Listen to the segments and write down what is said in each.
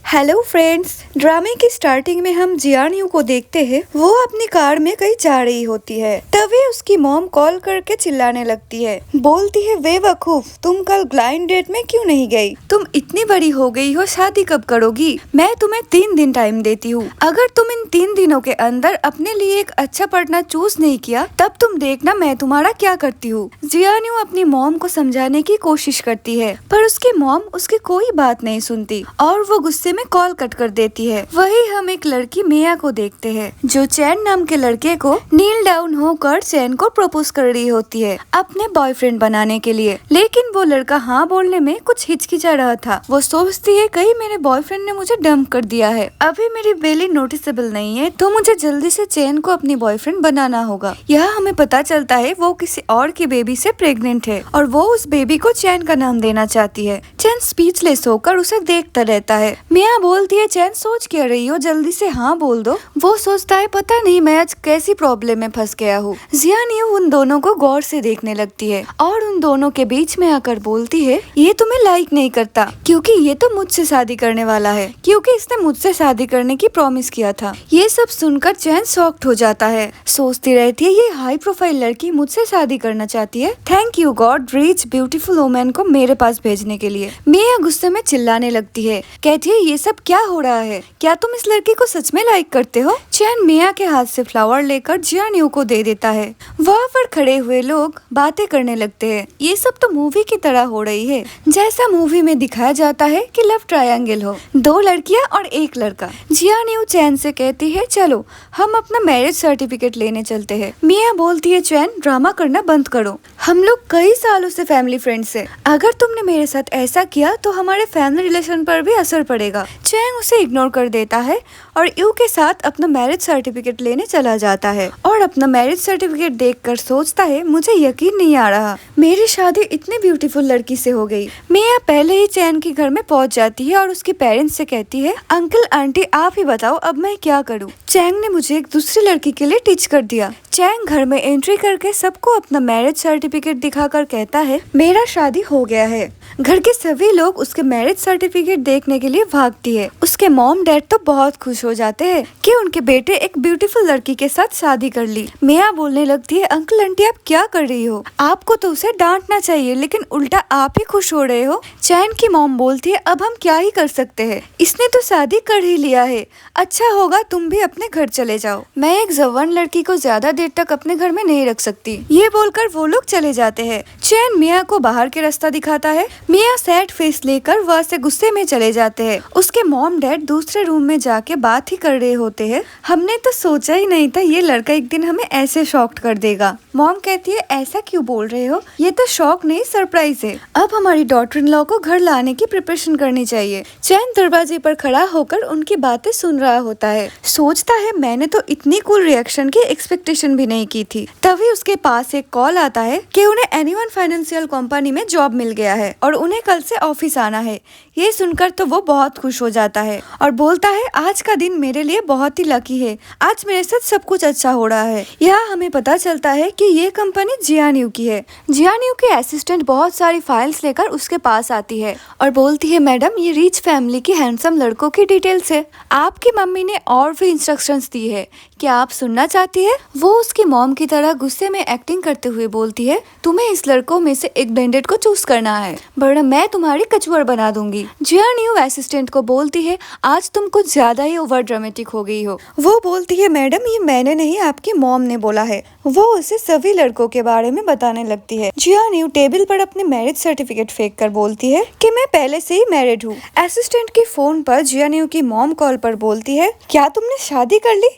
Hello friends. ड्रामे की starting में हम जियानियों को देखते हैं। वो अपनी कार में कहीं जा रही होती है, तभी उसकी मॉम कॉल करके चिल्लाने लगती है। बोलती है, बेवकूफ, तुम कल ग्लाइंड डेट में क्यों नहीं गई? तुम इतनी बड़ी हो गई हो, शादी कब करोगी? मैं तुम्हें 3 दिन टाइम देती हूँ। अगर तुम इन 3 दिनों के अंदर अपने लिए एक अच्छा पार्टनर चूज नहीं किया, तब तुम देखना मैं तुम्हारा क्या करती हूँ। जियानियों अपनी मॉम को समझाने की कोशिश करती है, पर उसकी मॉम उसकी कोई बात नहीं सुनती और वो गुस्से में कॉल कट कर देती है। वही हम एक लड़की मिया को देखते हैं, जो चैन नाम के लड़के को नील डाउन होकर चैन को प्रपोज कर रही होती है अपने बॉयफ्रेंड बनाने के लिए। लेकिन वो लड़का हाँ बोलने में कुछ हिचकिचा रहा था। वो सोचती है, कहीं मेरे बॉयफ्रेंड ने मुझे डंप कर दिया है, अभी मेरी बेली नोटिसेबल नहीं है, तो मुझे जल्दी से चैन को अपनी बॉयफ्रेंड बनाना होगा। यह हमें पता चलता है वो किसी और की बेबी से प्रेग्नेंट है और वो उस बेबी को चैन का नाम देना चाहती है। चैन स्पीचलेस होकर उसे देखता रहता है। मिया बोलती है, चैन सोच क्या रही हो, जल्दी से हाँ बोल दो। वो सोचता है, पता नहीं मैं आज कैसी प्रॉब्लम में फंस गया हूँ। जियानियो उन दोनों को गौर से देखने लगती है और उन दोनों के बीच में आकर बोलती है, ये तुम्हें लाइक नहीं करता क्योंकि ये तो मुझसे शादी करने वाला है, क्योंकि इसने मुझसे शादी करने की प्रॉमिस किया था। ये सब सुनकर चैन शॉक्ड हो जाता है। सोचती रहती है, ये हाई प्रोफाइल लड़की मुझसे शादी करना चाहती है। Thank you God, rich beautiful women को मेरे पास भेजने के लिए। मिया गुस्से में चिल्लाने लगती है, कहती है, ये सब क्या हो रहा है? क्या तुम इस लड़की को सच में लाइक करते हो? चैन मिया के हाथ से फ्लावर लेकर जियानियो को दे देता है। वहाँ पर खड़े हुए लोग बातें करने लगते हैं। ये सब तो मूवी की तरह हो रही है, जैसा मूवी में दिखाया जाता है कि लव ट्रायंगल हो, 2 लड़कियाँ और 1 लड़का। जियानियो चैन से कहती है, चलो हम अपना मैरिज सर्टिफिकेट लेने चलते हैं। मिया बोलती है, चैन ड्रामा करना बंद करो, हम लोग कई सालों से फैमिली फ्रेंड्स हैं। अगर तुमने मेरे साथ ऐसा किया तो हमारे फैमिली रिलेशन पर भी असर पड़ेगा। चैन उसे इग्नोर कर देता है और यू के साथ अपना मैरिज सर्टिफिकेट लेने चला जाता है और अपना मैरिज सर्टिफिकेट देखकर सोचता है, मुझे यकीन नहीं आ रहा मेरी शादी इतनी ब्यूटीफुल लड़की से हो गई। मिया पहले ही चैन के घर में पहुंच जाती है और उसके पेरेंट्स से कहती है, अंकल आंटी आप ही बताओ अब मैं क्या करूं? चैंग ने मुझे एक दूसरी लड़की के लिए टीच कर दिया। चैंग घर में एंट्री करके सबको अपना मैरिज सर्टिफिकेट दिखाकर कहता है, मेरा शादी हो गया है। घर के सभी लोग उसके मैरिज सर्टिफिकेट देखने के लिए भागती है। उसके मॉम डैड तो बहुत खुश हो जाते हैं कि उनके बेटे एक ब्यूटीफुल लड़की के साथ शादी कर ली। मिया बोलने लगती है, अंकल आंटी आप क्या कर रही हो? आपको तो उसे डांटना चाहिए, लेकिन उल्टा आप ही खुश हो रहे हो। चैन की मॉम बोलती है, अब हम क्या ही कर सकते हैं, इसने तो शादी कर ही लिया है, अच्छा होगा तुम भी अपने घर चले जाओ। मैं एक जवान लड़की को ज्यादा देर तक अपने घर में नहीं रख सकती। ये बोलकर वो लोग चले जाते हैं। चैन मिया को बाहर के रास्ता दिखाता है। मिया सैड फेस लेकर वहाँ से गुस्से में चले जाते हैं। उसके मॉम डैड दूसरे रूम में जाके बात ही कर रहे होते हैं। हमने तो सोचा ही नहीं था ये लड़का एक दिन हमें ऐसे शॉक्ड कर देगा। मॉम कहती है, ऐसा क्यों बोल रहे हो, ये तो शॉक नहीं सरप्राइज है। अब हमारी डॉटर इन लॉ को घर लाने की प्रिपरेशन करनी चाहिए। चैन दरवाजे पर खड़ा होकर उनकी बातें सुन रहा होता है। सोचता है, मैंने तो इतनी कूल रिएक्शन की एक्सपेक्टेशन भी नहीं की थी। तभी उसके पास एक कॉल आता है कि उन्हें एनीवन फाइनेंशियल कंपनी में जॉब मिल गया है और उन्हें कल से ऑफिस आना है। ये सुनकर तो वो बहुत खुश हो जाता है और बोलता है, आज का दिन मेरे लिए बहुत ही लकी है, आज मेरे साथ सब कुछ अच्छा हो रहा है। यहाँ हमें पता चलता है कि ये कंपनी जियानियो की है। जियानियो की असिस्टेंट बहुत सारी फाइल्स लेकर उसके पास आती है और बोलती है, मैडम ये रिच फैमिली की हैंडसम लड़कों की डिटेल्स है, आपकी मम्मी ने और भी इंस्ट्रक्शंस दी है, क्या आप सुनना चाहती है? वो उसकी मॉम की तरह गुस्से में एक्टिंग करते हुए बोलती है, तुम्हें इस लड़कों में से एक बैंडेड को चूज करना है, वरना मैं तुम्हारी कचुअर बना दूंगी। जियानियो असिस्टेंट को बोलती है, आज तुम कुछ ज्यादा ही ओवर ड्रामेटिक हो गई हो। वो बोलती है, मैडम ये मैंने नहीं आपकी मॉम ने बोला है। वो उसे सभी लड़कों के बारे में बताने लगती है। जियानियो टेबल पर अपने मैरिज सर्टिफिकेट फेंक कर बोलती है कि मैं पहले से ही मैरिड हूँ। असिस्टेंट के फोन पर जियानियो की मॉम कॉल पर बोलती है, क्या तुमने शादी कर ली?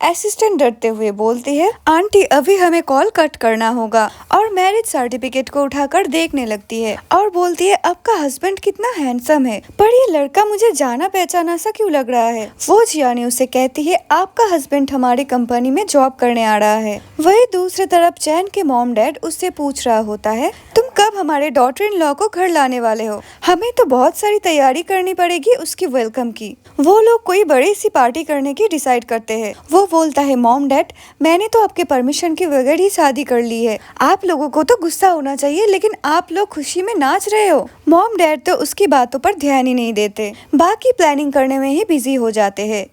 असिस्टेंट डरते हुए बोलती है, आंटी अभी हमें कॉल कट करना होगा, और मैरिज सर्टिफिकेट को उठाकर देखने लगती है और बोलती है, आपका हस्बैंड कितना हैंडसम है, पर ये लड़का मुझे जाना पहचाना सा क्यों लग रहा है। वो जियानियो से कहती है, आपका हस्बैंड हमारी कंपनी में जॉब करने आ रहा है। वही दूसरी तरफ चैन के मॉम डैड उससे पूछ रहा होता है, तुम कब हमारे डॉटर इन लॉ को घर लाने वाले हो? हमें तो बहुत सारी तैयारी करनी पड़ेगी उसकी वेलकम की। वो लोग कोई बड़ी सी पार्टी करने की डिसाइड करते हैं। वो बोलता है मॉम डैड, मैंने तो आपके परमिशन के बगैर ही शादी कर ली है। आप लोगों को तो गुस्सा होना चाहिए, लेकिन आप लोग खुशी में नाच रहे हो। मॉम डैड तो उसकी बातों पर ध्यान ही नहीं देते, बाकी प्लानिंग करने में ही बिजी हो जाते हैं।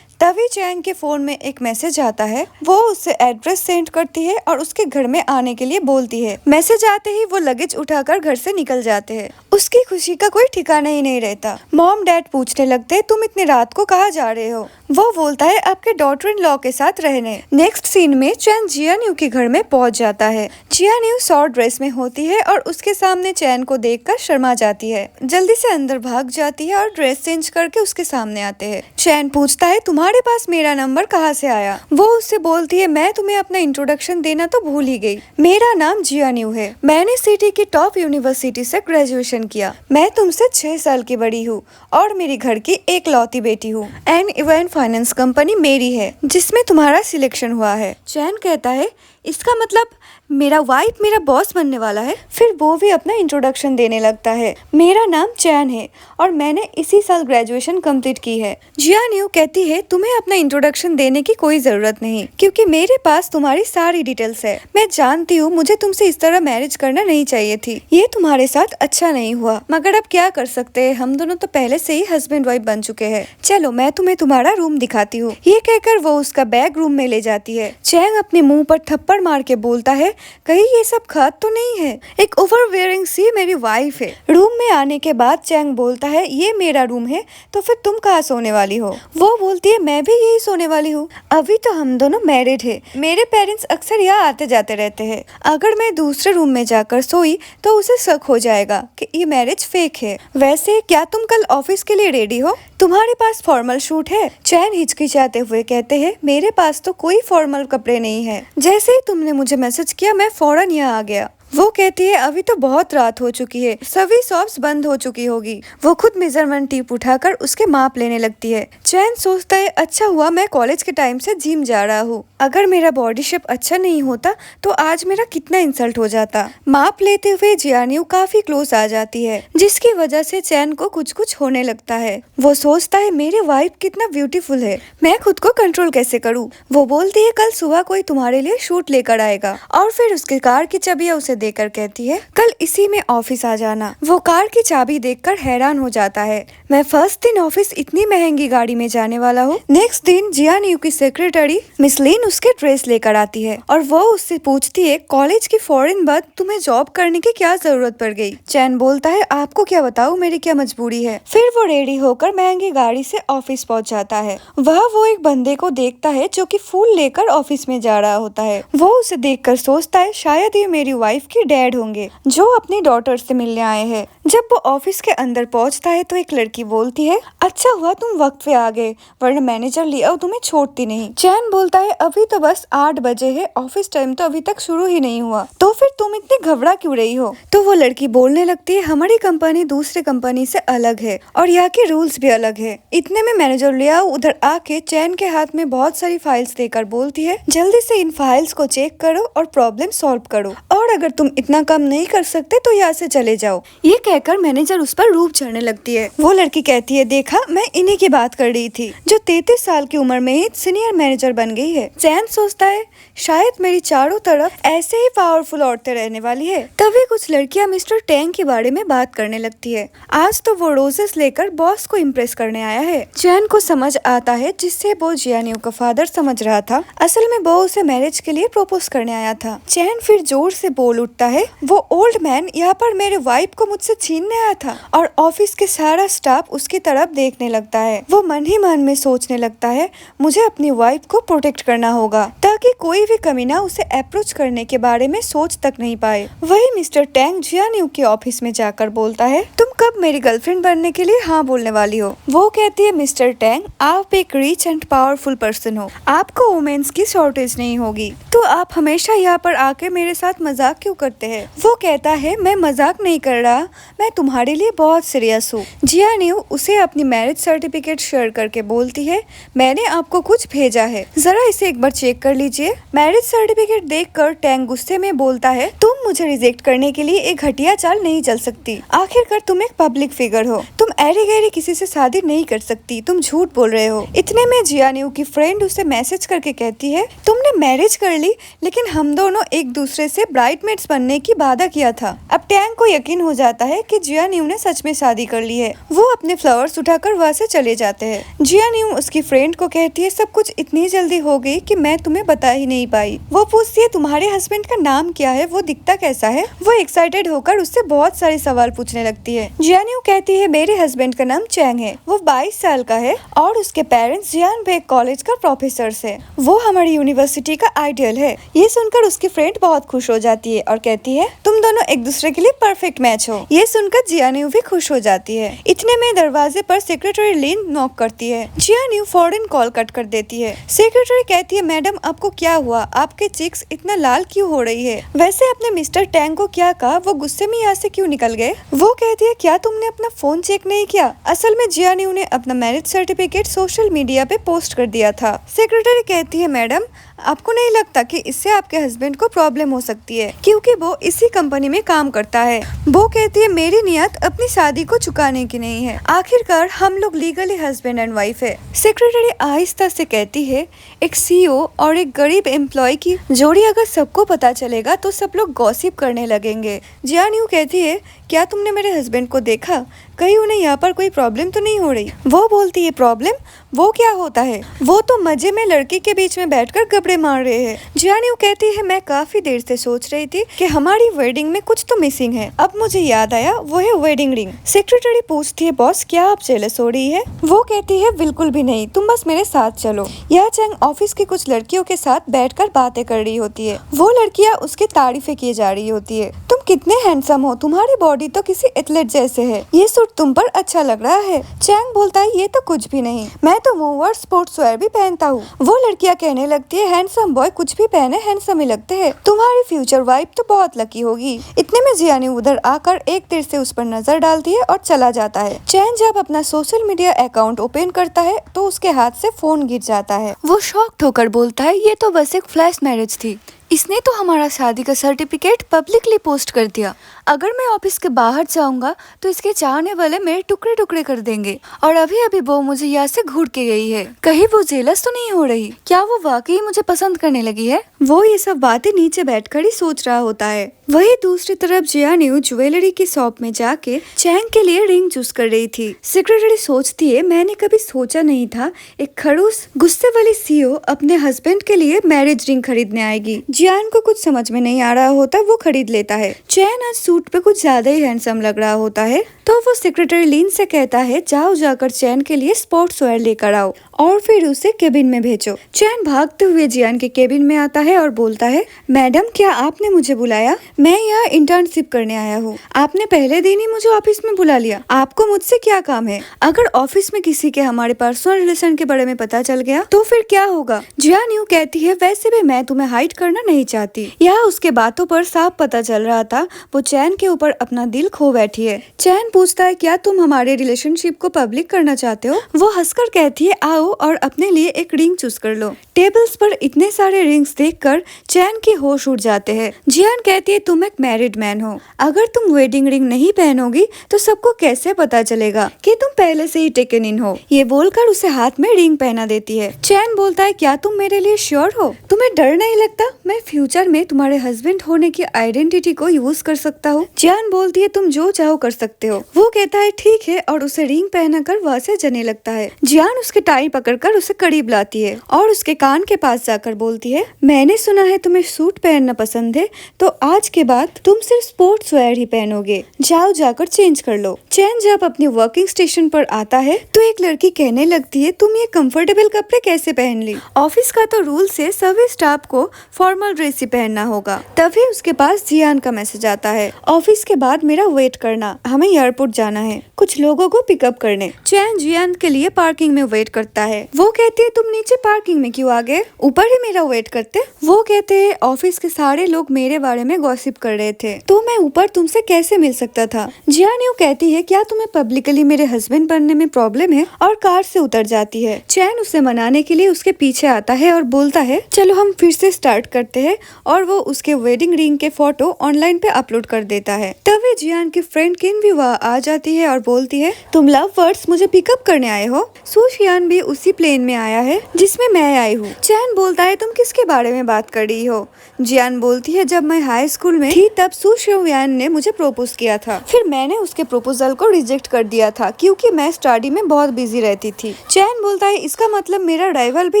तभी चैंग के फोन में एक मैसेज आता है। वो उसे एड्रेस सेंड करती है और उसके घर में आने के लिए बोलती है। मैसेज आते ही वो लगेज उठाकर घर से निकल जाते हैं। उसकी खुशी का कोई ठिकाना ही नहीं रहता। मॉम डैड पूछने लगते हैं, तुम इतनी रात को कहाँ जा रहे हो? वो बोलता है आपके डॉटर इन लॉ के साथ रहने। नेक्स्ट सीन में चैन जियान्यू के घर में पहुंच जाता है। जियान्यू शॉर्ट ड्रेस में होती है और उसके सामने चैन को देखकर शर्मा जाती है। जल्दी से अंदर भाग जाती है और ड्रेस चेंज करके उसके सामने आते हैं। चैन पूछता है तुम्हारे पास मेरा नंबर कहाँ से आया? वो उससे बोलती है मैं तुम्हें अपना इंट्रोडक्शन देना तो भूल ही गई। मेरा नाम जियान्यू है। मैंने सिटी की टॉप यूनिवर्सिटी से ग्रेजुएशन किया। मैं तुमसे 6 साल की बड़ी हूँ और मेरी घर की एक लौती बेटी हूँ। एंड इवेंट फाइनेंस कंपनी मेरी है जिसमें तुम्हारा सिलेक्शन हुआ है। चैन कहता है इसका मतलब मेरा वाइफ मेरा बॉस बनने वाला है। फिर वो भी अपना इंट्रोडक्शन देने लगता है। मेरा नाम चैन है और मैंने इसी साल ग्रेजुएशन कंप्लीट की है। जियान्यू कहती है तुम्हें अपना इंट्रोडक्शन देने की कोई जरूरत नहीं, क्योंकि मेरे पास तुम्हारी सारी डिटेल्स है। मैं जानती हूँ मुझे तुमसे इस तरह मैरिज करना नहीं चाहिए थी। ये तुम्हारे साथ अच्छा नहीं हुआ, मगर अब क्या कर सकते हैं, हम दोनों तो पहले से ही हस्बैंड वाइफ बन चुके हैं। चलो मैं तुम्हें तुम्हारा रूम दिखाती हूँ। ये कहकर वो उसका बैग रूम में ले जाती है। चैंग अपने मुँह पर थप्पड़ मार के बोलता है कहीं ये सब खाद तो नहीं है? एक ओवरवेयरिंग सी मेरी वाइफ है। रूम में आने के बाद चैंग बोलता है ये मेरा रूम है, तो फिर तुम कहाँ सोने वाली हो? वो बोलती है मैं भी यही सोने वाली हूँ। अभी तो हम दोनों मैरिड है। मेरे पेरेंट्स अक्सर यहाँ आते जाते रहते हैं। अगर मैं दूसरे रूम में जाकर सोई तो उसे शक हो जाएगा कि ये मैरिज फेक है। वैसे क्या तुम कल ऑफिस के लिए रेडी हो? तुम्हारे पास फॉर्मल सूट है? चैन हिचकिचाते हुए कहते हैं मेरे पास तो कोई फॉर्मल कपड़े नहीं है। जैसे ही तुमने मुझे मैसेज किया मैं फौरन यहाँ आ गया। वो कहती है अभी तो बहुत रात हो चुकी है, सभी शॉप्स बंद हो चुकी होगी। वो खुद मेजरमेंट टेप उठाकर उसके माप लेने लगती है। चैन सोचता है अच्छा हुआ मैं कॉलेज के टाइम से जिम जा रहा हूँ। अगर मेरा बॉडी शेप अच्छा नहीं होता तो आज मेरा कितना इंसल्ट हो जाता। माप लेते हुए जियान्यू काफी क्लोज आ जाती है, जिसकी वजह से चैन को कुछ कुछ होने लगता है। वो सोचता है मेरी वाइफ कितना ब्यूटीफुल है, मैं खुद को कंट्रोल कैसे करूँ? वो बोलती है कल सुबह कोई तुम्हारे लिए शूट लेकर आएगा, और फिर उसकी कार की चाबियां उसे देकर कहती है कल इसी में ऑफिस आ जाना। वो कार की चाबी देखकर हैरान हो जाता है। मैं फर्स्ट दिन ऑफिस इतनी महंगी गाड़ी में जाने वाला हूँ। नेक्स्ट दिन जियान्यू की सेक्रेटरी मिस लिन उसके ड्रेस लेकर आती है और वो उससे पूछती है कॉलेज की फौरन बाद तुम्हें जॉब करने की क्या जरूरत पड़ गई? चैन बोलता है आपको क्या बताऊँ, मेरी क्या मजबूरी है। फिर वो रेडी होकर महंगी गाड़ी से ऑफिस पहुँच जाता है। वो एक बंदे को देखता है जो कि फूल लेकर ऑफिस में जा रहा होता है। वो उसे देखकर सोचता है शायद ये मेरी वाइफ की डैड होंगे जो अपनी डॉटर से मिलने आए हैं। जब वो ऑफिस के अंदर पहुंचता है तो एक लड़की बोलती है अच्छा हुआ तुम वक्त पे आ गए, वरना मैनेजर लिया तुम्हें छोड़ती नहीं। चैन बोलता है अभी तो बस 8 बजे है, ऑफिस टाइम तो अभी तक शुरू ही नहीं हुआ, तो फिर तुम इतनी घबरा क्यों रही हो? तो वो लड़की बोलने लगती है हमारी कंपनी दूसरी कंपनी से अलग है और यहाँ के रूल्स भी अलग है। इतने में मैनेजर लिया उधर आके चैन के हाथ में बहुत सारी फाइल्स देकर बोलती है जल्दी से इन फाइल्स को चेक करो और प्रॉब्लम सॉल्व करो, और अगर तुम इतना काम नहीं कर सकते तो यहाँ से चले जाओ। ये कहकर मैनेजर उस पर रूप चढ़ने लगती है। वो लड़की कहती है देखा मैं इन्हीं की बात कर रही थी जो 33 साल की उम्र में ही सीनियर मैनेजर बन गई है। चैन सोचता है शायद मेरी चारों तरफ ऐसे ही पावरफुल औरतें रहने वाली है। तभी कुछ लड़कियां मिस्टर टैंग के बारे में बात करने लगती है। आज तो वो रोजेस लेकर बॉस को इम्प्रेस करने आया है। चैन को समझ आता है जिससे वो जियान्यू का फादर समझ रहा था, असल में वो उसे मैरिज के लिए प्रपोज करने आया था। चैन फिर जोर से बोल उठता है वो ओल्ड मैन यहाँ पर मेरे वाइफ को मुझसे छीनने आया था, और ऑफिस के सारा स्टाफ उसकी तरफ देखने लगता है। वो मन ही मन में सोचने लगता है मुझे अपनी वाइफ को प्रोटेक्ट करना होगा ताकि कोई भी कमीना उसे अप्रोच करने के बारे में सोच तक नहीं पाए। वही मिस्टर टैंग जियान्यू के ऑफिस में जाकर बोलता है तुम कब मेरी गर्लफ्रेंड बनने के लिए हाँ बोलने वाली हो? वो कहती है मिस्टर टैंग आप एक रिच एंड पावरफुल पर्सन हो, आपको वुमेन्स की शॉर्टेज नहीं होगी, तो आप हमेशा यहाँ पर आके मेरे साथ मजाक क्यों करते हैं? वो कहता है मैं मजाक नहीं कर रहा, मैं तुम्हारे लिए बहुत सीरियस हूँ। जियान्यू उसे अपनी मैरिज सर्टिफिकेट शेयर करके बोलती है मैंने आपको कुछ भेजा है, जरा इसे एक बार चेक कर लीजिए। मैरिज सर्टिफिकेट देखकर टैंग गुस्से में बोलता है, तुम मुझे रिजेक्ट करने के लिए एक घटिया चाल नहीं चल सकती। आखिरकार तुम एक पब्लिक फिगर हो, तुम ऐरी गैरी किसी से शादी नहीं कर सकती, तुम झूठ बोल रहे हो। इतने में जियान्यू की फ्रेंड उसे मैसेज करके कहती है, तुमने मैरिज कर ली, लेकिन हम दोनों एक दूसरे से ब्राइडमेड्स बनने की वादा किया था। अब टैंग को यकीन हो जाता है कि जियान्यू ने सच में शादी कर ली है। वो अपने फ्लावर्स उठाकर वहाँ से चले जाते हैं। जियान्यू उसकी फ्रेंड को कहती है, सब कुछ इतनी जल्दी हो गई कि मैं तुम्हें बता ही नहीं पाई। वो पूछती है, तुम्हारे हस्बैंड का नाम क्या है, वो दिखता कैसा है। वो एक्साइटेड होकर उससे बहुत सारे सवाल पूछने लगती है। जियान्यू कहती है, मेरे हस्बैंड का नाम चैंग है, वो 22 साल का है और उसके पेरेंट्स जियानबेग कॉलेज का प्रोफेसर है। वो हमारी यूनिवर्सिटी का आइडियल है। ये सुनकर उसकी फ्रेंड बहुत खुश हो जाती है और कहती है, तुम दोनों एक दूसरे के लिए परफेक्ट मैच हो। ये सुनकर जियान्यू भी खुश हो जाती है। इतने में दरवाजे पर सेक्रेटरी लिन नॉक करती है। जियान्यू फौरन कॉल कट कर देती है। सेक्रेटरी कहती है, मैडम आपको क्या हुआ, आपके चिक्स इतना लाल क्यों हो रही है। वैसे आपने मिस्टर टैंग को क्या कहा, वो गुस्से में यहाँ से क्यों निकल गए। वो कहती है, क्या तुमने अपना फोन चेक नहीं किया। असल में जियान्यू ने अपना मैरिज सर्टिफिकेट सोशल मीडिया पे पोस्ट कर दिया था। सेक्रेटरी कहती है, मैडम आपको नहीं लगता कि इससे आपके हस्बैंड को प्रॉब्लम हो सकती है, क्योंकि वो इसी कंपनी में काम करता है। वो कहती है, मेरी नियत अपनी शादी को चुकाने की नहीं है, आखिरकार हम लोग लीगली हस्बैंड एंड वाइफ है। सेक्रेटरी आहिस्ता से कहती है, एक सीईओ और एक गरीब एम्प्लॉय की जोड़ी अगर सबको पता चलेगा तो सब लोग गॉसिप करने लगेंगे। जियान्यू कहती है, क्या तुमने मेरे हस्बैंड को देखा, कहीं उन्हें यहाँ पर कोई प्रॉब्लम तो नहीं हो रही। वो बोलती है, प्रॉब्लम, वो क्या होता है। वो तो मजे में लड़की के बीच में बैठकर गबड़े मार रहे हैं। जियान्यू कहती है, मैं काफी देर से सोच रही थी कि हमारी वेडिंग में कुछ तो मिसिंग है, अब मुझे याद आया, वो है वेडिंग रिंग। सेक्रेटरी पूछती है, बॉस क्या आप जेलस हो रही है। वो कहती है, बिल्कुल भी नहीं, तुम बस मेरे साथ चलो। यह चैंग ऑफिस की कुछ लड़कियों के साथ बैठकर बातें कर रही होती है। वो लड़कियां उसकी तारीफें किए जा रही होती है। तुम कितने हैंडसम हो, तुम्हारी बॉडी तो किसी एथलेट जैसे है, ये सूट तुम पर अच्छा लग रहा है। चैंग बोलता है, ये तो कुछ भी नहीं, मैं तो मूवर स्पोर्ट्स वेयर भी पहनता हूँ। वो लड़कियां कहने लगती है, हैंडसम बॉय कुछ भी पहने हैंडसम ही लगते हैं, तुम्हारी फ्यूचर वाइफ तो बहुत लकी होगी। इतने में जियान्यू उधर आकर एक तीर से उस पर नजर डालती है और चला जाता है। चैंग जब अपना सोशल मीडिया अकाउंट ओपन करता है तो उसके हाथ से फोन गिर जाता है। वो शॉक्ड होकर बोलता है, ये तो बस एक फ्लैश मैरिज थी, इसने तो हमारा शादी का सर्टिफिकेट पब्लिकली पोस्ट कर दिया। अगर मैं ऑफिस के बाहर जाऊंगा तो इसके चाहने वाले मेरे टुकड़े टुकड़े कर देंगे। और अभी अभी वो मुझे यहाँ से घूर के गई है, कहीं वो जेलस तो नहीं हो रही, क्या वो वाकई मुझे पसंद करने लगी है। वो ये सब बातें नीचे बैठकर ही सोच रहा होता है। वही दूसरी तरफ जियान्यू ज्वेलरी की शॉप में जाके चैंग के लिए रिंग चूज कर रही थी। सेक्रेटरी सोचती है, मैंने कभी सोचा नहीं था एक खड़ूस गुस्से वाली सीईओ अपने हस्बैंड के लिए मैरिज रिंग खरीदने आएगी। जियान को कुछ समझ में नहीं आ रहा होता, वो खरीद लेता है। चैन आज सूट पे कुछ ज्यादा ही हैंडसम लग रहा होता है, तो वो सेक्रेटरी लिन से कहता है, जाओ जाकर चैन के लिए स्पोर्ट्स वेयर लेकर आओ और फिर उसे केबिन में भेजो। चैन भागते हुए जियान के केबिन में आता है और बोलता है, मैडम क्या आपने मुझे बुलाया, मैं यहाँ इंटर्नशिप करने आया हूँ, आपने पहले दिन ही मुझे ऑफिस में बुला लिया, आपको मुझसे क्या काम है। अगर ऑफिस में किसी के हमारे पर्सनल रिलेशन के बारे में पता चल गया तो फिर क्या होगा। जियान्यू कहती है, वैसे भी मैं तुम्हें हाइड करना नहीं चाहती। यह उसके बातों पर साफ पता चल रहा था, वो चैन के ऊपर अपना दिल खो बैठी है। चैन पूछता है, क्या तुम हमारे रिलेशनशिप को पब्लिक करना चाहते हो। वो हंसकर कहती है, आओ और अपने लिए एक रिंग चूज कर लो। टेबल्स पर इतने सारे रिंग्स देखकर चैन के होश उड़ जाते हैं। जियान कहती है, तुम एक मैरिड मैन हो, अगर तुम वेडिंग रिंग नहीं पहनोगी तो सबको कैसे पता चलेगा कि तुम पहले से ही टेकन इन हो। ये बोलकर उसे हाथ में रिंग पहना देती है। चैन बोलता है, क्या तुम मेरे लिए श्योर हो, तुम्हें डर नहीं लगता मैं फ्यूचर में तुम्हारे हस्बैंड होने की आइडेंटिटी को यूज कर सकता हूँ। जियान बोलती है, तुम जो चाहो कर सकते हो। वो कहता है, ठीक है, और उसे रिंग पहनाकर वहाँ से जाने लगता है। जियान उसके टाई पकड़कर उसे करीब लाती है और उसके कान के पास जाकर बोलती है, मैंने सुना है तुम्हें सूट पहनना पसंद है, तो आज के बाद तुम सिर्फ स्पोर्ट्स वेयर ही पहनोगे, जाओ जाकर चेंज कर लो। चैन जब अपनी वर्किंग स्टेशन पर आता है तो एक लड़की कहने लगती है, तुम ये कंफर्टेबल कपड़े कैसे पहन ली, ऑफिस का तो रूल से सभी स्टाफ को फॉर्मल ड्रेस ही पहनना होगा। तभी उसके पास जियान का मैसेज आता है, ऑफिस के बाद मेरा वेट करना, हमें एयरपोर्ट जाना है कुछ लोगों को पिकअप करने। चैन जियान के लिए पार्किंग में वेट करता है। वो कहती है तुम नीचे पार्किंग में क्यों आ गए, ऊपर ही मेरा वेट करते। वो कहते हैं ऑफिस के सारे लोग मेरे बारे में गॉसिप कर रहे थे तो मैं ऊपर तुमसे कैसे मिल सकता था। जियान यूं कहती है क्या तुम्हें पब्लिकली मेरे हस्बैंड बनने में प्रॉब्लम है, और कार से उतर जाती है। चैन उसे मनाने के लिए उसके पीछे आता है और बोलता है चलो हम फिर से स्टार्ट करते हैं, और वो उसके वेडिंग रिंग के फोटो ऑनलाइन पे अपलोड कर देता है। तभी जियान की फ्रेंड किन भी वहाँ आ जाती है और बोलती है तुम लव बर्ड्स मुझे पिकअप करने आए हो। सुशियान भी उसी प्लेन में आया है जिसमें मैं आई हूँ। चैन बोलता है तुम किसके बारे में बात कर रही हो। जियान बोलती है जब मैं हाई स्कूल में थी तब सुशियान ने मुझे प्रपोज किया था, फिर मैंने उसके प्रपोजल को रिजेक्ट कर दिया था क्योंकि मैं स्टडी में बहुत बिजी रहती थी। चैन बोलता है इसका मतलब मेरा राइवल भी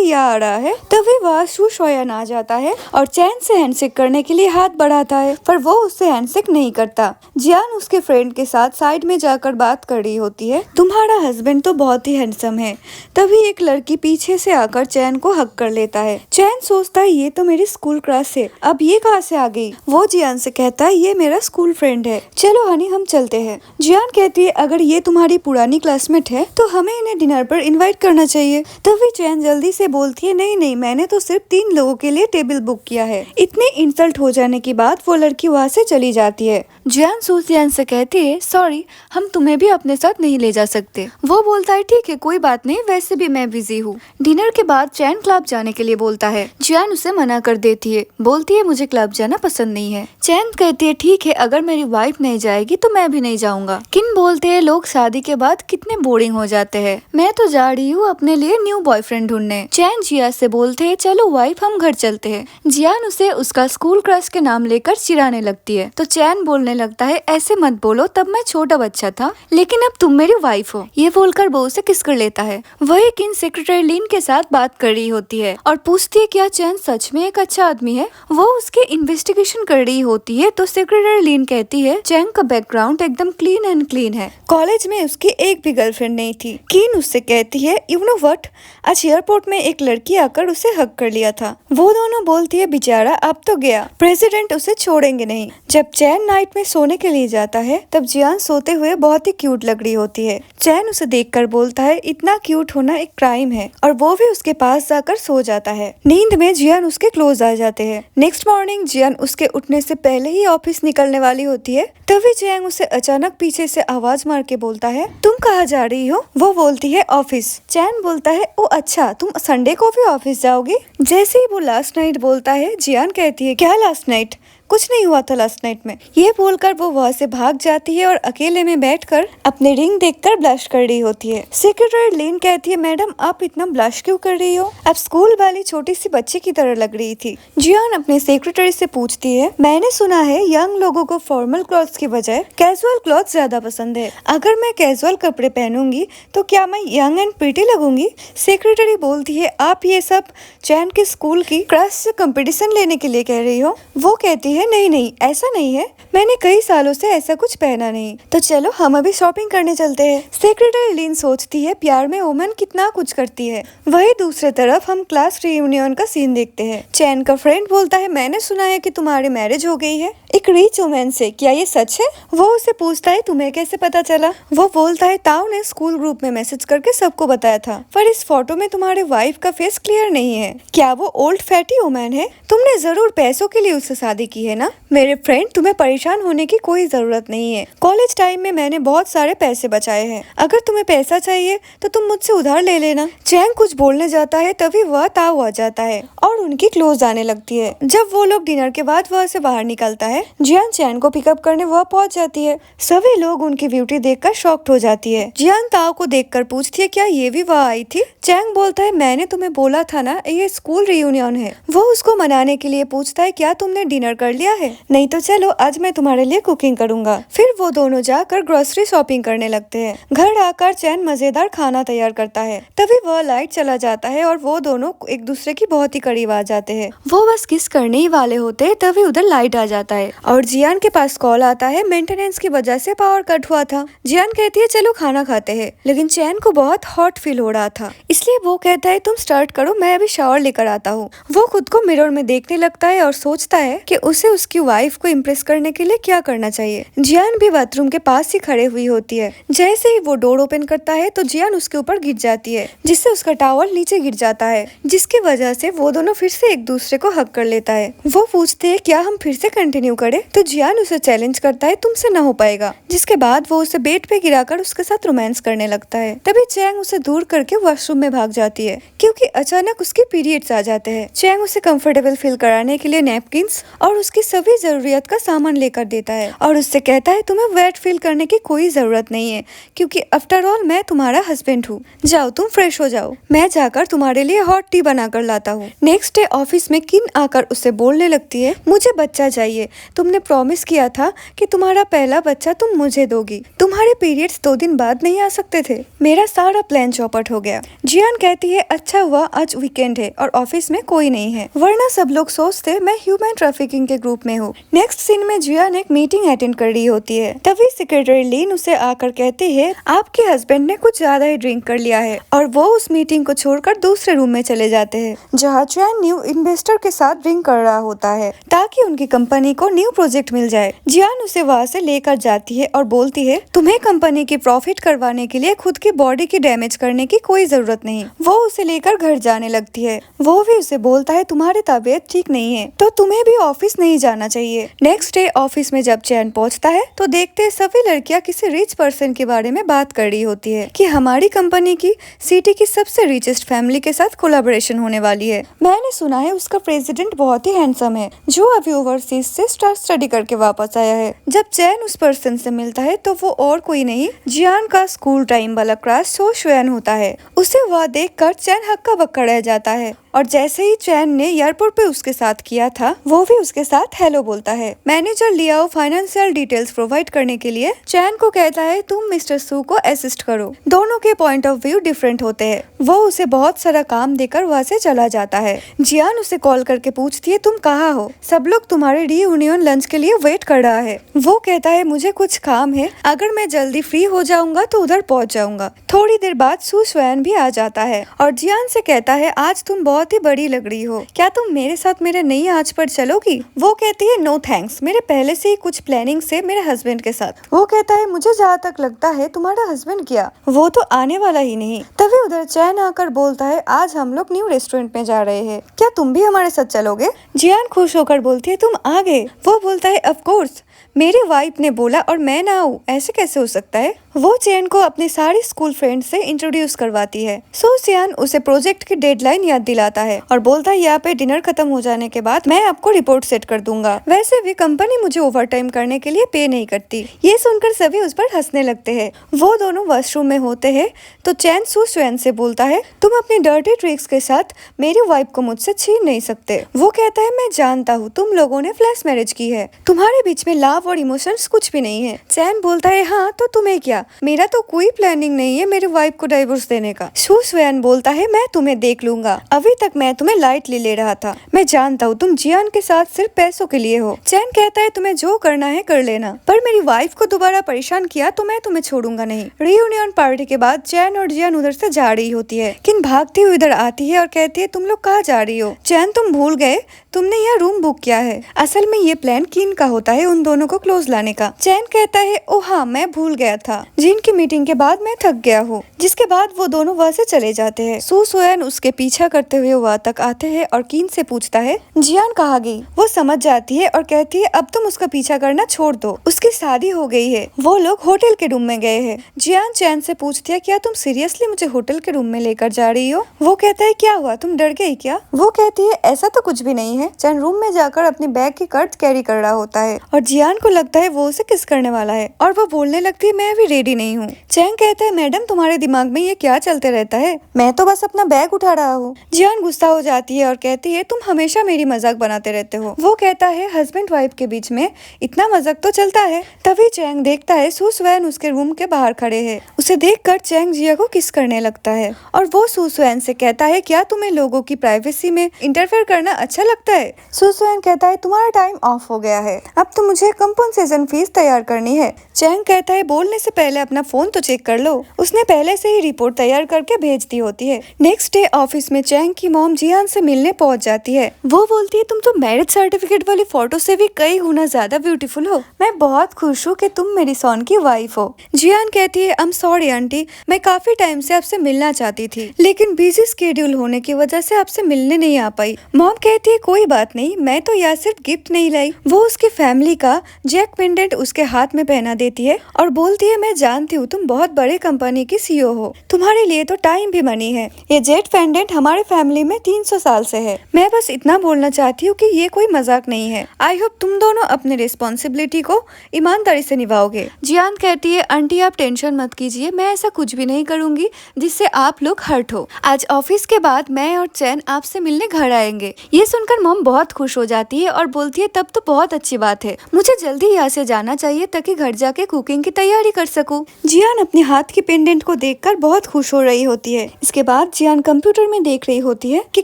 यहाँ आ रहा है। तभी वह सुशियान आ जाता है और चैन से हैंडशेक करने के लिए हाथ बढ़ाता है, पर वो उससे हैंडशेक नहीं करता। जियान उसके फ्रेंड के साथ साइड में जाकर बात कर रही होती है तुम्हारा हस्बैंड तो बहुत ही हैंडसम है। तभी एक लड़की पीछे से आकर चैन को हक कर लेता है। चैन सोचता है ये तो मेरी स्कूल क्रश है, अब ये कहाँ से आ गई। वो जियान से कहता है ये मेरा स्कूल फ्रेंड है, चलो हनी हम चलते हैं। जियान कहती है अगर ये तुम्हारी पुरानी क्लासमेट है तो हमें इन्हें डिनर पर इनवाइट करना चाहिए। तभी चैन जल्दी से बोलती है नहीं नहीं मैंने तो सिर्फ 3 लोगों के लिए टेबल बुक किया है। इतने इंसल्ट हो जाने के बाद वो लड़की वहाँ से चली जाती है। जियान सुशियान से कहती है सॉरी हम तुम्हें भी अपने साथ नहीं ले जा सकते। वो बोलता है ठीक है कोई बात नहीं, वैसे भी मैं बिजी हूँ। डिनर के बाद चैन क्लब जाने के लिए बोलता है। जियान उसे मना कर देती है, बोलती है मुझे क्लब जाना पसंद नहीं है। चैन कहती है ठीक है अगर मेरी वाइफ नहीं जाएगी तो मैं भी नहीं जाऊंगा। किन बोलते हैं लोग शादी के बाद कितने बोरिंग हो जाते हैं, मैं तो जा रही हूँ अपने लिए न्यू बॉयफ्रेंड ढूंढने। चैन जिया से बोलते है चलो वाइफ हम घर चलते हैं। जियान उसे उसका स्कूल क्रश के नाम लेकर चिढ़ाने लगती है तो चैन बोलने लगता है ऐसे मत बोलो, तब मैं छोटा बच्चा था लेकिन अब तुम मेरी वाइफ हो। ये बोलकर वो उसे किस कर लेता है। वही किन सेक्रेटरी लिन के साथ बात कर रही होती है और पूछती है क्या चैन सच में एक अच्छा आदमी है। वो उसके इन्वेस्टिगेशन कर रही होती है तो सेक्रेटरी लिन कहती है चैन का बैकग्राउंड एकदम क्लीन एंड क्लीन है, कॉलेज में उसकी एक भी गर्लफ्रेंड नहीं थी। किन उससे कहती है यू नो व्हाट, आज एयरपोर्ट में एक लड़की आकर उसे हक कर लिया था। वो दोनों बोलती है बेचारा अब तो गया, प्रेसिडेंट उसे छोड़ेंगे नहीं। जब चैन नाइट में सोने के लिए जाता है तब जियान सोते हुए बहुत ही क्यूट लग रही होती है। चैन उसे देखकर बोलता है इतना क्यूट होना एक क्राइम है, और वो भी उसके पास जाकर सो जाता है। नींद में जियान उसके क्लोज आ जाते हैं। नेक्स्ट मॉर्निंग जियान उसके उठने से पहले ही ऑफिस निकलने वाली होती है। तभी चैन उसे अचानक पीछे से आवाज मार के बोलता है तुम कहाँ जा रही हो। वो बोलती है ऑफिस। चैन बोलता है ओ अच्छा तुम संडे को भी ऑफिस जाओगी। जैसे ही वो लास्ट नाइट बोलता है जियान कहती है क्या लास्ट नाइट, कुछ नहीं हुआ था लास्ट नाइट में। ये बोलकर वो वहाँ से भाग जाती है और अकेले में बैठकर अपने रिंग देखकर ब्लश कर रही होती है। सेक्रेटरी लिन कहती है मैडम आप इतना ब्लश क्यों कर रही हो, आप स्कूल वाली छोटी सी बच्ची की तरह लग रही थी। जियान अपने सेक्रेटरी से पूछती है मैंने सुना है यंग लोगों को फॉर्मल क्लॉथ्स की बजाय कैजुअल क्लॉथ ज्यादा पसंद है, अगर मैं कैजुअल कपड़े पहनूंगी तो क्या मैं यंग एंड प्रिटी लगूंगी। सेक्रेटरी बोलती है आप ये सब चैन के स्कूल की क्रश से कंपटीशन लेने के लिए कह रही हो। वो कहती है नहीं नहीं ऐसा नहीं है, मैंने कई सालों से ऐसा कुछ पहना नहीं, तो चलो हम अभी शॉपिंग करने चलते हैं। सेक्रेटरी लिन सोचती है प्यार में वुमन कितना कुछ करती है। वही दूसरे तरफ हम क्लास रियूनियन का सीन देखते हैं। चैन का फ्रेंड बोलता है मैंने सुना है कि तुम्हारी मैरिज हो गई है एक रिच वुमन से, क्या ये सच है। वो उसे पूछता है तुम्हें कैसे पता चला। वो बोलता है ताऊ ने स्कूल ग्रुप में मैसेज करके सबको बताया था, पर इस फोटो में तुम्हारे वाइफ का फेस क्लियर नहीं है, क्या वो ओल्ड फैटी वुमन है। तुमने जरूर पैसों के लिए उससे शादी की है ना। मेरे फ्रेंड तुम्हें परेशान होने की कोई जरूरत नहीं है, कॉलेज टाइम में मैंने बहुत सारे पैसे बचाए हैं, अगर तुम्हें पैसा चाहिए तो तुम मुझसे उधार ले लेना। चैन कुछ बोलने जाता है तभी वह ताऊ आ जाता है और उनकी क्लोज आने लगती है। जब वो लोग डिनर के बाद वह से बाहर निकलता है जियान चैन को पिकअप करने वह पहुंच जाती है। सभी लोग उनकी ब्यूटी देखकर शॉक्ड हो जाती है। जियान ताऊ को देखकर पूछती है क्या ये भी वह आई थी। चैंग बोलता है मैंने तुम्हें बोला था ना ये स्कूल रियूनियन है। वो उसको मनाने के लिए पूछता है क्या तुमने डिनर कर लिया है, नहीं तो चलो आज मैं तुम्हारे लिए कुकिंग करूंगा। फिर वो दोनों जाकर ग्रोसरी शॉपिंग करने लगते हैं। घर आकर चैन मजेदार खाना तैयार करता है। तभी वह लाइट चला जाता है और वो दोनों एक दूसरे की बहुत ही करीब आ जाते हैं। वो बस किस करने ही वाले होते हैं तभी उधर लाइट आ जाता है। है और जियान के पास कॉल आता है मेंटेनेंस की वजह से पावर कट हुआ था। जियान कहती है चलो खाना खाते हैं, लेकिन चैन को बहुत हॉट फील हो रहा था, इसलिए वो कहता है तुम स्टार्ट करो, मैं अभी शावर लेकर आता हूँ। वो खुद को मिरर में देखने लगता है और सोचता है कि उसे उसकी वाइफ को इम्प्रेस करने के लिए क्या करना चाहिए। जियान भी बाथरूम के पास ही खड़े हुई होती है। जैसे ही वो डोर ओपन करता है तो जियान उसके ऊपर गिर जाती है, जिससे उसका टॉवल नीचे गिर जाता है, जिसकी वजह से वो दोनों फिर से एक दूसरे को हक कर लेता है। वो पूछते हैं क्या हम फिर से कंटिन्यू करें, तो जियान उसे चैलेंज करता है तुमसे न हो पाएगा, जिसके बाद वो उसे बेड पे गिराकर उसके साथ रोमांस करने लगता है। तभी चैंग उसे दूर करके वॉशरूम में भाग जाती है क्योंकि अचानक उसके पीरियड्स आ जाते हैं। चैंग उसे कंफर्टेबल फील कराने के लिए नैपकिन्स और उसकी सभी जरूरियत का सामान लेकर देता है और उससे कहता है तुम्हें वेट फील करने की कोई जरूरत नहीं है, क्योंकि आफ्टर ऑल मैं तुम्हारा हस्बैंड हूँ। जाओ तुम फ्रेश हो जाओ, मैं जाकर तुम्हारे लिए हॉट टी बनाकर लाता हूँ। नेक्स्ट डे ऑफिस में किन आकर उससे बोलने लगती है मुझे बच्चा चाहिए, तुमने प्रॉमिस किया था कि तुम्हारा पहला बच्चा तुम मुझे दोगी, तुम्हारे पीरियड्स 2 दिन बाद नहीं आ सकते थे, मेरा सारा प्लान चौपट हो गया। जियान कहती है अच्छा हुआ आज वीकेंड है और ऑफिस में कोई नहीं है, वरना सब लोग सोचते मैं ह्यूमन ट्रैफिकिंग के ग्रुप में हूँ। नेक्स्ट सीन में जियान एक मीटिंग अटेंड कर रही होती है। तभी सेक्रेटरी लीन उसे आकर कहती है आपके हस्बैंड ने कुछ ज्यादा ही ड्रिंक कर लिया है, और वो उस मीटिंग को छोड़कर दूसरे रूम में चले जाते हैं जहाँ चैन न्यू इन्वेस्टर के साथ ड्रिंक कर रहा होता है ताकि उनकी कंपनी को न्यू प्रोजेक्ट मिल जाए। जियान उसे वहाँ से लेकर जाती है और बोलती है तुम्हें कंपनी की प्रॉफिट करवाने के लिए खुद की बॉडी की डैमेज करने की कोई जरूरत नहीं। वो उसे लेकर घर जाने लगती है। वो भी उसे बोलता है तुम्हारी तबीयत ठीक नहीं है तो तुम्हें भी ऑफिस नहीं जाना चाहिए। नेक्स्ट डे ऑफिस में जब चैन पहुंचता है तो देखते हैं सभी लड़कियां किसी रिच पर्सन के बारे में बात कर रही होती है कि हमारी कंपनी की सिटी की सबसे रिचेस्ट फैमिली के साथ कोलैबोरेशन होने वाली है। मैंने सुना है उसका प्रेसिडेंट बहुत ही हैंडसम है जो अभी ओवरसीज से स्टडी करके वापस आया है। जब चैन उस पर्सन से मिलता है तो वो और कोई नहीं जियान का स्कूल टाइम वाला क्रश सो शुएन होता है। उसे वह देखकर चैन हक्का बक्का रह जाता है और जैसे ही चैन ने एयरपोर्ट पे उसके साथ किया था वो भी उसके साथ हेलो बोलता है। मैनेजर लियाओ फाइनेंशियल डिटेल्स प्रोवाइड करने के लिए चैन को कहता है तुम मिस्टर सू को असिस्ट करो। दोनों के पॉइंट ऑफ व्यू डिफरेंट होते हैं। वो उसे बहुत सारा काम देकर वहाँ से चला जाता है। जियान उसे कॉल करके पूछती है तुम कहाँ हो, सब लोग तुम्हारे रीयूनियन लंच के लिए वेट कर रहा है। वो कहता है मुझे कुछ काम है, अगर मैं जल्दी फ्री हो जाऊंगा तो उधर पहुँच जाऊंगा। थोड़ी देर बाद सू स्वयं भी आ जाता है और जियान से कहता है आज तुम बहुत ही बड़ी लग रही हो, क्या तुम मेरे साथ मेरे नई आंच पर चलोगी। वो कहती है नो थैंक्स, मेरे पहले से ही कुछ प्लानिंग से मेरे हस्बैंड के साथ। वो कहता है मुझे जहाँ तक लगता है तुम्हारा हस्बैंड क्या, वो तो आने वाला ही नहीं। तभी उधर चैन आकर बोलता है आज हम लोग न्यू रेस्टोरेंट में जा रहे हैं, क्या तुम भी हमारे साथ चलोगे। जियान खुश होकर बोलती है तुम आ गए। वो बोलता है ऑफ कोर्स, मेरी वाइफ ने बोला और मैं ना आऊँ, ऐसे कैसे हो सकता है। वो चैन को अपनी सारी स्कूल फ्रेंड से इंट्रोड्यूस करवाती है। सो सियान उसे प्रोजेक्ट की डेडलाइन याद दिलाता है और बोलता है यहाँ पे डिनर खत्म हो जाने के बाद मैं आपको रिपोर्ट सेट कर दूंगा। वैसे भी कंपनी मुझे ओवर टाइम करने के लिए पे नहीं करती। ये सुनकर सभी उस पर हंसने लगते हैं। वो दोनों वॉशरूम में होते हैं तो चैन सू स्वयं से बोलता है तुम अपनी डर्टी ट्रिक्स के साथ मेरी वाइफ को मुझसे छीन नहीं सकते। वो कहता है मैं जानता हूँ तुम लोगों ने फ्लैश मैरिज की है, तुम्हारे बीच में लव और इमोशंस कुछ भी नहीं है। चैन बोलता है हाँ तो तुम्हें क्या, मेरा तो कोई प्लानिंग नहीं है मेरी वाइफ को डाइवोर्स देने का। सू स्वयं बोलता है मैं तुम्हें देख लूंगा, अभी तक मैं तुम्हें लाइटली ले रहा था, मैं जानता हूँ तुम जियान के साथ सिर्फ पैसों के लिए हो। चैन कहता है तुम्हें जो करना है कर लेना, पर मेरी वाइफ को दोबारा परेशान किया तो मैं तुम्हें छोड़ूंगा नहीं। रियूनियन पार्टी के बाद चैन और जियान उधर से जा रही होती है, किन भागती हुई इधर आती है और कहती है तुम लोग कहाँ जा रही हो। चैन तुम भूल गए तुमने यह रूम बुक किया है, असल में ये प्लान किन का होता है उन दोनों को क्लोज लाने का। चैन कहता है ओ हाँ मैं भूल गया था, जिन की मीटिंग के बाद मैं थक गया हूँ। जिसके बाद वो दोनों वहाँ से चले जाते हैं। सू सोयन उसके पीछा करते हुए वहाँ तक आते हैं और कीन से पूछता है जियान कहाँ गई। वो समझ जाती है और कहती है अब तुम उसका पीछा करना छोड़ दो, उसकी शादी हो गई है। वो लोग होटल के रूम में गए हैं। जियान चैन से पूछती है क्या तुम सीरियसली मुझे होटल के रूम में लेकर जा रही हो। वो कहता है क्या हुआ तुम डर गई क्या। वो कहती है ऐसा तो कुछ भी नहीं है। चैन रूम में जाकर अपनी बैग की कर्ज कैरी कर रहा होता है और जियान जियान को लगता है वो उसे किस करने वाला है और वो बोलने लगती है मैं अभी रेडी नहीं हूँ। चैंग कहता है मैडम तुम्हारे दिमाग में ये क्या चलते रहता है, मैं तो बस अपना बैग उठा रहा हूँ। जियान गुस्सा हो जाती है और कहती है तुम हमेशा मेरी मजाक बनाते रहते हो। वो कहता है हस्बैंड वाइफ के बीच में इतना मजाक तो चलता है। तभी चैंग देखता है सू स्वैन उसके रूम के बाहर खड़े है। उसे देखकर चैंग जिया को किस करने लगता है और वो सू स्वैन से कहता है क्या तुम्हें लोगों की प्राइवेसी में इंटरफेयर करना अच्छा लगता है। सू स्वैन कहता है तुम्हारा टाइम ऑफ हो गया है, अब तो मुझे कंपनसेशन फीस तैयार करनी है। चैंग कहता है बोलने से पहले अपना फोन तो चेक कर लो। उसने पहले से ही रिपोर्ट तैयार करके भेज दी होती है। नेक्स्ट डे ऑफिस में चैंग की मॉम जियान से मिलने पहुंच जाती है। वो बोलती है तुम तो मैरिज सर्टिफिकेट वाली फोटो से भी कई गुना ज्यादा ब्यूटीफुल हो, मैं बहुत खुश हूँ कि तुम मेरी सोन की वाइफ हो। जियान कहती है आई एम सॉरी आंटी, मैं काफी टाइम से आपसे मिलना चाहती थी लेकिन बिजी स्केड्यूल होने की वजह से आपसे मिलने नहीं आ पाई। मॉम कहती है कोई बात नहीं, मैं तो यहाँ सिर्फ गिफ्ट नहीं लाई। वो उसकी फैमिली का जैक पेंडेंट उसके हाथ में पहना देती है और बोलती है मैं जानती हूँ तुम बहुत बड़े कंपनी की सीईओ हो, तुम्हारे लिए तो टाइम भी मनी है। ये जेट पेंडेंट हमारे फैमिली में 300 साल से है। मैं बस इतना बोलना चाहती हूँ कि ये कोई मजाक नहीं है। आई होप तुम दोनों अपने रिस्पॉन्सिबिलिटी को ईमानदारी से निभाओगे। जियान कहती है आंटी आप टेंशन मत कीजिए, मैं ऐसा कुछ भी नहीं करूंगी जिससे आप लोग हर्ट हो। आज ऑफिस के बाद मैं और चैन आपसे मिलने घर आएंगे। ये सुनकर मॉम बहुत खुश हो जाती है और बोलती है तब तो बहुत अच्छी बात है, मुझे जल्दी यहाँ से जाना चाहिए ताकि घर जाके कुकिंग की तैयारी कर सकूं। जियान अपने हाथ की पेंडेंट को देखकर बहुत खुश हो रही होती है। इसके बाद जियान कंप्यूटर में देख रही होती है कि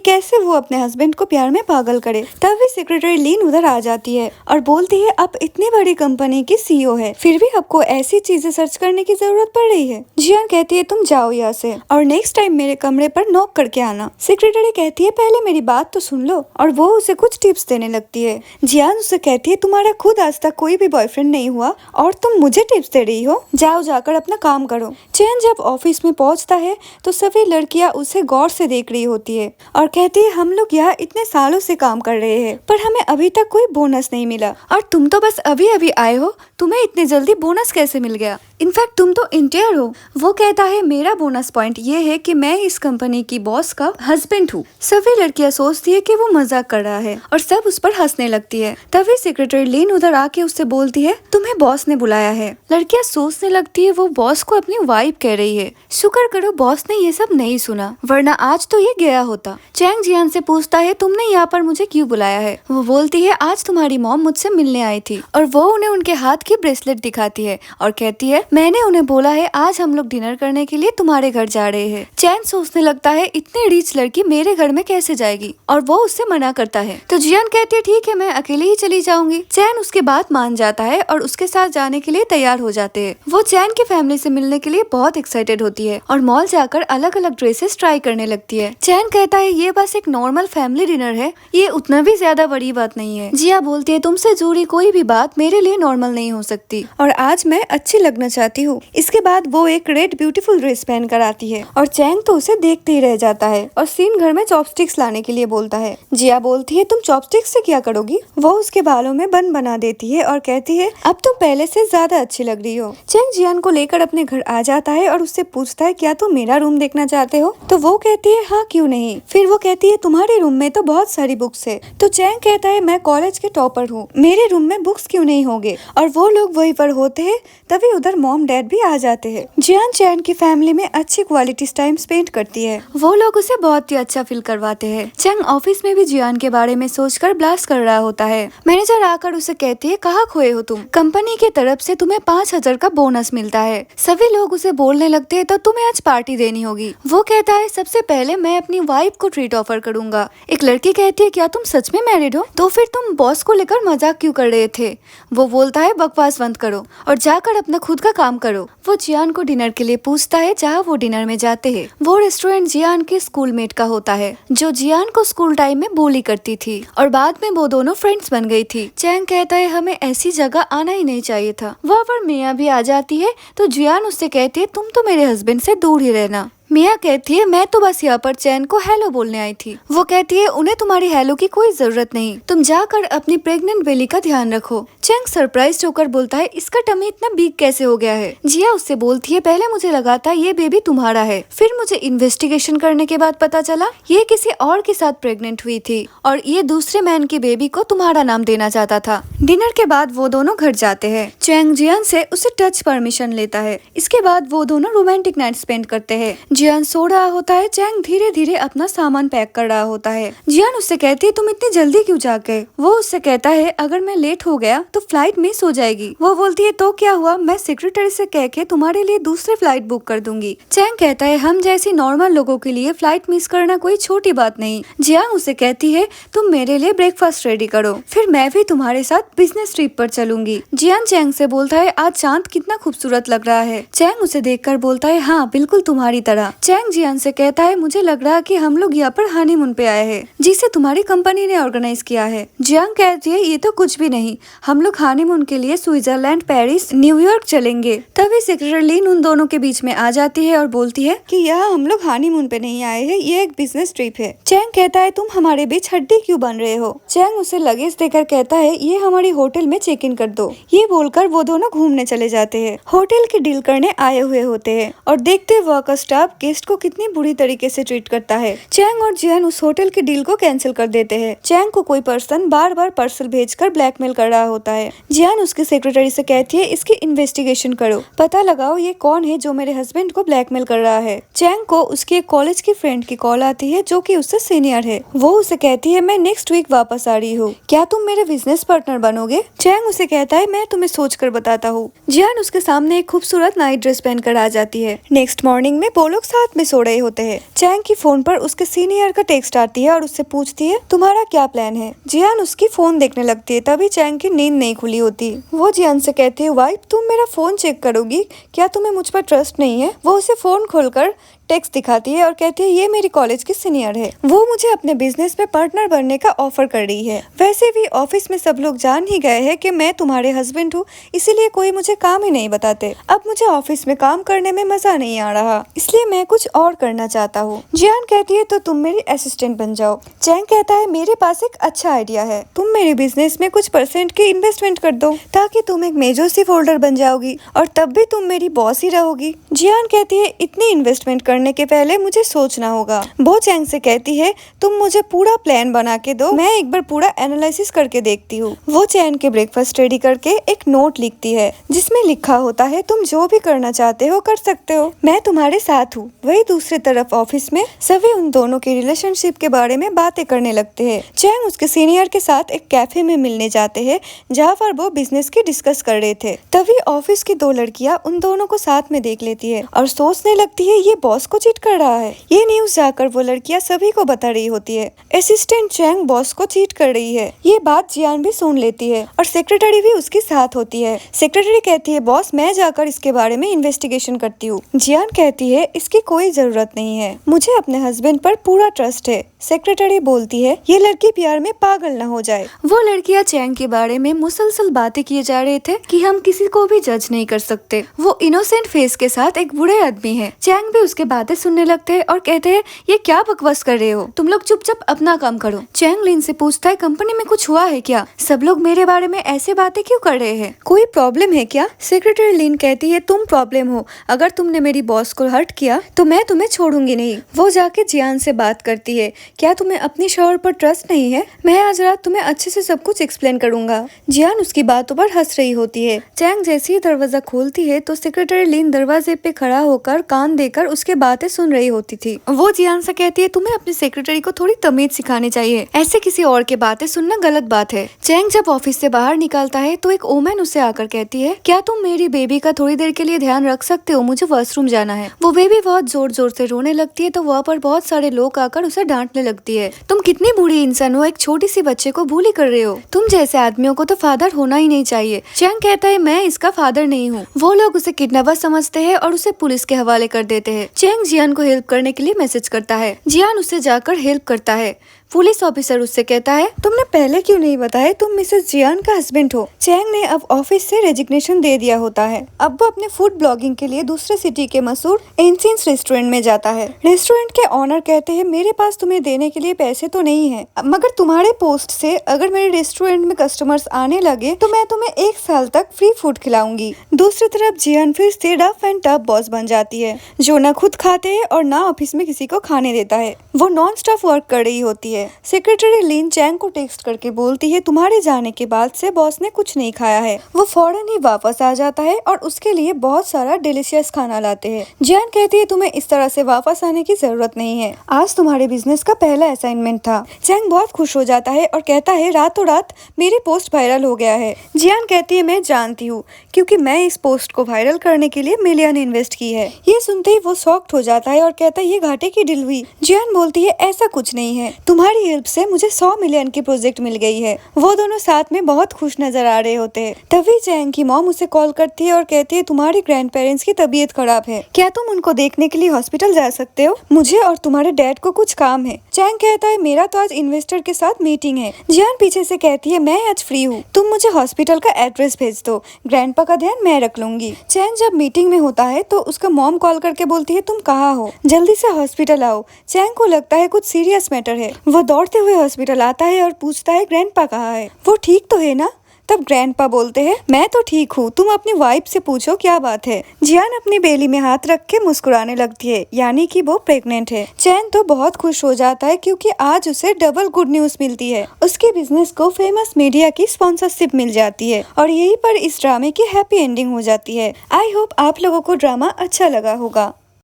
कैसे वो अपने हस्बैंड को प्यार में पागल करे। तभी सेक्रेटरी लीन उधर आ जाती है और बोलती है आप इतनी बड़ी कंपनी की सीईओ है, फिर भी आपको ऐसी चीजें सर्च करने की जरूरत पड़ रही है। जियान कहती है तुम जाओ यहाँ से और नेक्स्ट टाइम मेरे कमरे पर नॉक करके आना। सेक्रेटरी कहती है पहले मेरी बात तो सुन लो और वो उसे कुछ टिप्स देने लगती है। जियान उसे कहती है तुम्हारा खुद आज तक कोई भी बॉयफ्रेंड नहीं हुआ और तुम मुझे टिप्स दे रही हो, जाओ जाकर अपना काम करो। चैन जब ऑफिस में पहुंचता है तो सभी लड़कियां उसे गौर से देख रही होती है और कहती है हम लोग यहाँ इतने सालों से काम कर रहे हैं पर हमें अभी तक कोई बोनस नहीं मिला और तुम तो बस अभी अभी आए हो, तुम्हें इतने जल्दी बोनस कैसे मिल गया, इनफैक्ट तुम तो इंटीरियर हो। वो कहता है मेरा बोनस पॉइंट ये है कि मैं इस कंपनी की बॉस का हस्बैंड हूँ। सभी लड़कियां सोचती है कि वो मजाक कर रहा है और सब उस पर हंसने लगती है। तभी सेक्रेटरी लीन उधर आके उससे बोलती है तुम्हें बॉस ने बुलाया है। लड़कियां सोचने लगती है वो बॉस को अपनी वाइफ कह रही है। शुक्र करो बॉस ने ये सब नहीं सुना, वरना आज तो ये गया होता। चैंग जियान से पूछता है तुमने यहाँ पर मुझे क्यों बुलाया है। वो बोलती है आज तुम्हारी मॉम मुझसे मिलने आई थी और वो उन्हें उनके हाथ की ब्रेसलेट दिखाती है और कहती है मैंने उन्हें बोला है आज हम लोग डिनर करने के लिए तुम्हारे घर जा रहे हैं। चैन सोचने लगता है इतनी रिच लड़की मेरे घर में कैसे जाएगी और वो उससे मना करता है। तो जियान कहती है ठीक है मैं अकेले ही चली जाऊंगी। चैन उसके बात मान जाता है और उसके साथ जाने के लिए तैयार हो जाते हैं। वो चैन की फैमिली से मिलने के लिए बहुत एक्साइटेड होती है और मॉल जाकर अलग अलग ड्रेसेस ट्राई करने लगती है। चैन कहता है ये बस एक नॉर्मल फैमिली डिनर है, ये उतना भी ज्यादा बड़ी बात नहीं है। जिया बोलती है तुमसे जुड़ी कोई भी बात मेरे लिए नॉर्मल नहीं हो सकती और आज मैं अच्छी लगना चाहती हूँ। इसके बाद वो एक रेड ब्यूटीफुल ड्रेस पहन कर आती है और चैंग तो उसे देखते ही रह जाता है और सीन घर में चॉपस्टिक्स लाने के लिए बोलता है। जिया बोलती है तुम चॉपस्टिक्स से क्या करोगी। वो उसके बालों में बन बना देती है और कहती है अब तुम पहले से ज्यादा अच्छी लग रही हो। चैंग जियान को लेकर अपने घर आ जाता है और उससे पूछता है क्या तुम मेरा रूम देखना चाहते हो। तो वो कहती है हाँ क्यों नहीं। फिर वो कहती है तुम्हारे रूम में तो बहुत सारी बुक्स है। तो चैंग कहता है मैं कॉलेज के टॉपर हूँ, मेरे रूम में बुक्स क्यों नहीं होंगे। और वो लोग वहीं पर होते हैं तभी उधर मॉम डैड भी आ जाते हैं। जियान चैन की फैमिली में अच्छी क्वालिटी टाइम स्पेंड करती है। वो लोग उसे बहुत ही अच्छा फील करवाते हैं। चैंग ऑफिस में भी जियान के बारे में सोचकर ब्लास्ट कर रहा होता है। मैनेजर आकर उसे कहती है कहाँ खोए हो तुम, कंपनी की तरफ से तुम्हें 5000 का बोनस मिलता है। सभी लोग उसे बोलने लगते हैं तो तुम्हें आज पार्टी देनी होगी। वो कहता है सबसे पहले मैं अपनी वाइफ को ट्रीट ऑफर करूंगा। एक लड़की कहती है क्या तुम सच में मैरिड हो, तो फिर तुम बॉस को लेकर मजाक क्यों कर रहे थे। वो बोलता है बकवास बंद करो और जाकर अपना खुद का काम करो। वो जियान को डिनर के लिए पूछता है जहाँ वो डिनर में जाते हैं। वो रेस्टोरेंट जियान के स्कूलमेट का होता है जो जियान को स्कूल टाइम में बोली करती थी और बाद में वो दोनों फ्रेंड्स बन गई थी। चैंग कहता है हमें ऐसी जगह आना ही नहीं चाहिए था। वहाँ पर मिया भी आ जाती है तो जियान उससे कहती है तुम तो मेरे हस्बैंड से दूर ही रहना। मिया कहती है मैं तो बस यहाँ पर चैन को हेलो बोलने आई थी। वो कहती है उन्हें तुम्हारी हेलो की कोई जरूरत नहीं, तुम जाकर अपनी प्रेग्नेंट बेली का ध्यान रखो। चैंग सरप्राइज होकर बोलता है इसका टमी इतना बिग कैसे हो गया है। जिया उससे बोलती है पहले मुझे लगा था ये बेबी तुम्हारा है, फिर मुझे इन्वेस्टिगेशन करने के बाद पता चला ये किसी और के साथ प्रेग्नेंट हुई थी और ये दूसरे मैन की बेबी को तुम्हारा नाम देना चाहता था। डिनर के बाद वो दोनों घर जाते हैं। चैंग जियान से उसे टच परमिशन लेता है। इसके बाद वो दोनों रोमांटिक नाइट स्पेंड करते हैं। जियान सो रहा होता है, चैंग धीरे धीरे अपना सामान पैक कर रहा होता है। जियान उससे कहती है तुम इतनी जल्दी क्यों जाग गए। वो उससे कहता है अगर मैं लेट हो गया तो फ्लाइट मिस हो जाएगी। वो बोलती है तो क्या हुआ, मैं सेक्रेटरी से कह के तुम्हारे लिए दूसरे फ्लाइट बुक कर दूंगी। चैंग कहता है हम जैसी नॉर्मल लोगों के लिए फ्लाइट मिस करना कोई छोटी बात नहीं। जियान उसे कहती है तुम मेरे लिए ब्रेकफास्ट रेडी करो, फिर मैं भी तुम्हारे साथ बिजनेस ट्रिप पर चलूंगी। जियान चैंग से बोलता है आज चांद कितना खूबसूरत लग रहा है। चैंग उसे देखकर बोलता है हाँ बिल्कुल तुम्हारी तरह। चैंग जियान से कहता है मुझे लग रहा है कि हम लोग यहाँ पर हनीमून पे आए हैं जिसे तुम्हारी कंपनी ने ऑर्गेनाइज किया है। जियान कहती है ये तो कुछ भी नहीं, हम लोग हनीमून के लिए स्विट्जरलैंड, पेरिस, न्यूयॉर्क चलेंगे। तभी सेक्रेटरी लिन उन दोनों के बीच में आ जाती है और बोलती है कि यहाँ हम लोग हनीमून पे नहीं आए हैं, ये एक बिजनेस ट्रिप है। चैंग कहता है तुम हमारे बीच हड्डी क्यों बन रहे हो। चैंग उसे लगेज देकर कहता है ये हमारी होटल में चेक इन कर दो। ये बोलकर वो दोनों घूमने चले जाते हैं। होटल की डील करने आए हुए होते हैं और देखते वहाँ का स्टाफ गेस्ट को कितनी बुरी तरीके से ट्रीट करता है। चैंग और जियान उस होटल की डील को कैंसिल कर देते हैं। चैंग को कोई पर्सन बार बार पार्सल भेजकर ब्लैकमेल कर रहा होता है। जियान उसकी सेक्रेटरी से कहती है इसकी इन्वेस्टिगेशन करो, पता लगाओ ये कौन है जो मेरे हस्बैंड को ब्लैकमेल कर रहा है। चैंग को उसकी एक कॉलेज की फ्रेंड की कॉल आती है जो कि उससे सीनियर है। वो उसे कहती है मैं नेक्स्ट वीक वापस आ रही हूँ, क्या तुम मेरे बिजनेस पार्टनर बनोगे। चैंग उसे कहता है मैं तुम्हें सोच कर बताता हूँ। जियान उसके सामने एक खूबसूरत नाइट ड्रेस पहनकर आ जाती है। नेक्स्ट मॉर्निंग में वो लोग साथ में सो रहे होते हैं। चैंग की फोन पर उसके सीनियर का टेक्स्ट आती है और उससे पूछती है तुम्हारा क्या प्लान है। जियान उसकी फोन देखने लगती है, तभी चैंग की नींद नहीं खुली होती। वो जियान से कहती है वाइफ तुम मेरा फोन चेक करोगी, क्या तुम्हें मुझ पर ट्रस्ट नहीं है। वो उसे फोन खोलकर टेक्स्ट दिखाती है और कहती है ये मेरी कॉलेज की सीनियर है, वो मुझे अपने बिजनेस में पार्टनर बनने का ऑफर कर रही है। वैसे भी ऑफिस में सब लोग जान ही गए हैं कि मैं तुम्हारे हस्बैंड हूँ, इसीलिए कोई मुझे काम ही नहीं बताते। अब मुझे ऑफिस में काम करने में मजा नहीं आ रहा, इसलिए मैं कुछ और करना चाहता हूँ। जियान कहती है तो तुम मेरी असिस्टेंट बन जाओ। चैंग कहता है मेरे पास एक अच्छा आइडिया है, तुम मेरे बिजनेस में कुछ परसेंट की इन्वेस्टमेंट कर दो ताकि तुम एक मेजर सी होल्डर बन जाओगी और तब भी तुम मेरी बॉस ही रहोगी। जियान कहती है इतनी इन्वेस्टमेंट करने के पहले मुझे सोचना होगा। वो चैंग से कहती है तुम मुझे पूरा प्लान बना के दो, मैं एक बार पूरा एनालिसिस करके देखती हूँ। वो चैंग के ब्रेकफास्ट रेडी करके एक नोट लिखती है जिसमें लिखा होता है तुम जो भी करना चाहते हो कर सकते हो, मैं तुम्हारे साथ हूँ। वही दूसरी तरफ ऑफिस में सभी उन दोनों की रिलेशनशिप के बारे में बातें करने लगते हैं। चैंग उसके सीनियर के साथ एक कैफे में मिलने जाते हैं जहाँ पर वो बिजनेस की डिस्कस कर रहे थे। तभी ऑफिस की दो लड़कियाँ उन दोनों को साथ में देख लेती है और सोचने लगती है ये बॉस को चीट कर रहा है। ये न्यूज जाकर वो लड़कियां सभी को बता रही होती है असिस्टेंट चैंग बॉस को चीट कर रही है। ये बात जियान भी सुन लेती है और सेक्रेटरी भी उसके साथ होती है। सेक्रेटरी कहती है बॉस मैं जाकर इसके बारे में इन्वेस्टिगेशन करती हूँ। जियान कहती है इसकी कोई जरूरत नहीं है, मुझे अपने हस्बैंड पर पूरा ट्रस्ट है। सेक्रेटरी बोलती है ये लड़की प्यार में पागल न हो जाए। वो लड़कियां चैंग के बारे में मुसलसल बातें किए जा रहे थे कि हम किसी को भी जज नहीं कर सकते। वो इनोसेंट फेस के साथ एक बूढ़े आदमी है। चैंग भी उसके बातें सुनने लगते हैं और कहते हैं ये क्या बकवास कर रहे हो, तुम लोग चुपचाप अपना काम करो। चैंग लिन से पूछता है कंपनी में कुछ हुआ है क्या, सब लोग मेरे बारे में ऐसे बातें क्यों कर रहे हैं, कोई प्रॉब्लम है क्या। सेक्रेटरी लिन कहती है तुम प्रॉब्लम हो, अगर तुमने मेरी बॉस को हर्ट किया तो मैं तुम्हें छोड़ूंगी नहीं। वो जाके जियान से बात करती है क्या तुम्हें अपनी शौहर पर ट्रस्ट नहीं है, मैं आज रात तुम्हें अच्छे से सब कुछ एक्सप्लेन करूंगा। जियान उसकी बातों पर हंस रही होती है। चैंग जैसे ही दरवाजा खोलती है तो सेक्रेटरी लिन दरवाजे पे खड़ा होकर कान देकर उसके बातें सुन रही होती थी। वो जियान से कहती है तुम्हें अपनी सेक्रेटरी को थोड़ी तमीज सिखानी चाहिए, ऐसे किसी और के बातें सुनना गलत बात है। चैंग जब ऑफिस से बाहर निकलता है तो एक ओमन उसे आकर कहती है क्या तुम मेरी बेबी का थोड़ी देर के लिए ध्यान रख सकते हो, मुझे वॉशरूम जाना है। वो बेबी बहुत जोर जोर से रोने लगती है तो वहाँ पर बहुत सारे लोग आकर उसे डांटने लगती है तुम कितनी बुरी इंसान हो, एक छोटी सी बच्चे को bully कर रहे हो, तुम जैसे आदमियों को तो फादर होना ही नहीं चाहिए। चैंग कहता है मैं इसका फादर नहीं हूँ। वो लोग उसे किडनैपर समझते हैं और उसे पुलिस के हवाले कर देते हैं। चैंग जियान को हेल्प करने के लिए मैसेज करता है। जियान उससे जाकर हेल्प करता है। पुलिस ऑफिसर उससे कहता है, तुमने पहले क्यों नहीं बताया तुम मिसेस जियान का हस्बैंड हो। चैंग ने अब ऑफिस से रेजिग्नेशन दे दिया होता है। अब वो अपने फूड ब्लॉगिंग के लिए दूसरे सिटी के मशहूर एंशियंस रेस्टोरेंट में जाता है। रेस्टोरेंट के ऑनर कहते हैं, मेरे पास तुम्हें देने के लिए पैसे तो नहीं है, मगर तुम्हारे पोस्ट से अगर मेरे रेस्टोरेंट में कस्टमर्स आने लगे तो मैं तुम्हें 1 साल तक फ्री फूड खिलाऊंगी। दूसरी तरफ जियान फिर से रफ एंड टफ बॉस बन जाती है, जो न खुद खाते है और न ऑफिस में किसी को खाने देता है। वो नॉन स्टॉप वर्क कर रही होती है। सेक्रेटरी लिन चैंग को टेक्स्ट करके बोलती है, तुम्हारे जाने के बाद से बॉस ने कुछ नहीं खाया है। वो फौरन ही वापस आ जाता है और उसके लिए बहुत सारा डिलीशियस खाना लाते हैं। जियान कहती है, तुम्हें इस तरह से वापस आने की जरूरत नहीं है, आज तुम्हारे बिजनेस का पहला असाइनमेंट था। चैंग बहुत खुश हो जाता है और कहता है, रातों रात मेरी पोस्ट वायरल हो गया है। जियान कहती है, मैं जानती हूँ, क्योंकि मैं इस पोस्ट को वायरल करने के लिए मिलियन इन्वेस्ट की है। ये सुनते ही वो शॉक्ड हो जाता है और कहता है, ये घाटे की डील हुई। जियान बोलती है, ऐसा कुछ नहीं है, तुम्हारी हेल्प से मुझे 100 मिलियन की प्रोजेक्ट मिल गई है। वो दोनों साथ में बहुत खुश नजर आ रहे होते हैं। तभी चैंग की मॉम उसे कॉल करती है और कहती है, तुम्हारे ग्रैंड पेरेंट्स की तबीयत खराब है, क्या तुम उनको देखने के लिए हॉस्पिटल जा सकते हो? मुझे और तुम्हारे डैड को कुछ काम है। चैंग कहता है, मेरा तो आज इन्वेस्टर के साथ मीटिंग है। जियान पीछे से कहती है, मैं आज फ्री हूँ, तुम मुझे हॉस्पिटल का एड्रेस भेज दो, ग्रैंडपा का ध्यान मैं रख लूंगी। चैंग जब मीटिंग में होता है तो उसका मॉम कॉल करके बोलती है, तुम कहाँ हो, जल्दी से हॉस्पिटल आओ। चैंग को लगता है कुछ सीरियस मैटर है। वो दौड़ते हुए हॉस्पिटल आता है और पूछता है, ग्रैंडपा कहाँ है, वो ठीक तो है ना? तब ग्रैंडपा बोलते हैं, मैं तो ठीक हूँ, तुम अपनी वाइफ से पूछो क्या बात है। जियान अपनी बेली में हाथ रख के मुस्कुराने लगती है, यानी कि वो प्रेग्नेंट है। चैन तो बहुत खुश हो जाता है क्योंकि आज उसे डबल गुड न्यूज मिलती है। उसके बिजनेस को फेमस मीडिया की स्पॉन्सरशिप मिल जाती है और यहीं पर इस ड्रामे की हैप्पी एंडिंग हो जाती है। आई होप आप लोगों को ड्रामा अच्छा लगा होगा।